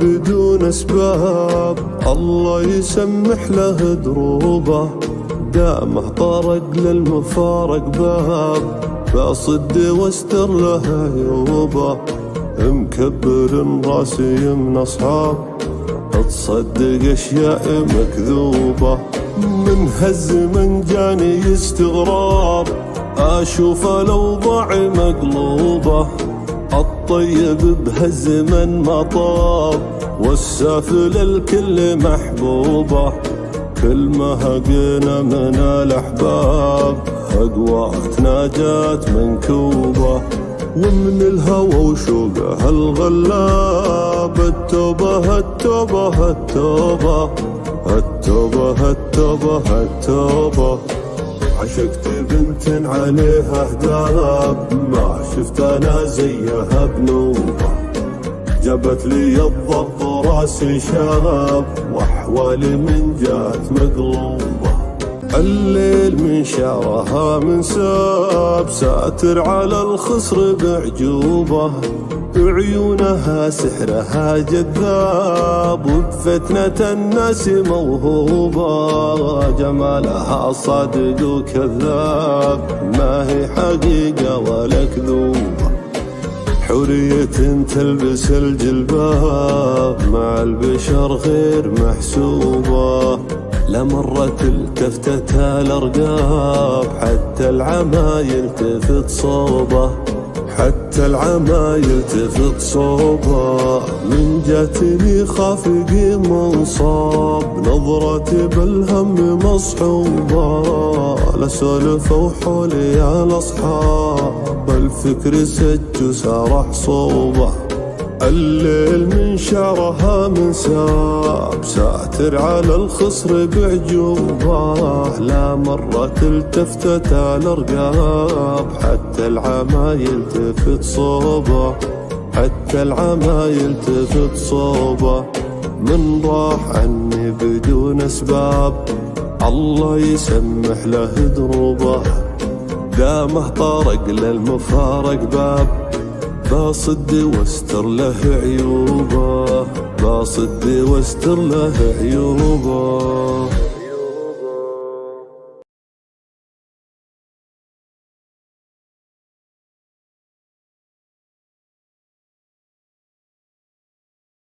بدون أسباب، الله يسمح له دروبه. دامه طرق للمفارق باب، فصد واستر له عيوبه. مكبر راسي من أصحاب، تصدق أشياء مكذوبة. من هالزمن جاني استغراب، أشوف الأوضاع مقلوبة. الطيب بهالزمن ما طاب، والسافل الكل محبوبة. كل ما هقنا من الأحباب، أقواتنا جات منكوبة. ومن الهوى وشوقه الغلاب، التوبة التوبة التوبة التوبة التوبة التوبة. عشقت بنت عليها هداب، ما شفت انا زيها بنوبة. جابت لي الضبط راسي شاب، واحوالي من جات مقلوبة. الليل من شعرها من ساب، ساتر على الخصر بعجوبة. بعيونها سحرها جذاب، وبفتنة الناس موهوبة. جمالها صادق وكذاب، ما هي حقيقة ولا كذوبة. حورية تلبس الجلباب، مع البشر غير محسوبة. لمرت التفتتها الأرقاب، حتى العمى يلتفت صوبه. حتى العمى يلتفت صوبه. من جاتني خافقي منصاب، نظرتي بالهم مصحوبة. لا سولف وحولي يا الأصحاب، الفكر سج وسرح صوبه. الليل من شعرها من ساب، ساتر على الخصر بعجوبة. لا مرة التفتت الأرقاب، حتى العمى يلتفت صوبه. حتى العمى يلتفت صوبه. من راح عني بدون أسباب، الله يسمح له دروبه. دامه طرق للمفارق باب، باصد واستر له عيوبه. باصد واستر له عيوبه.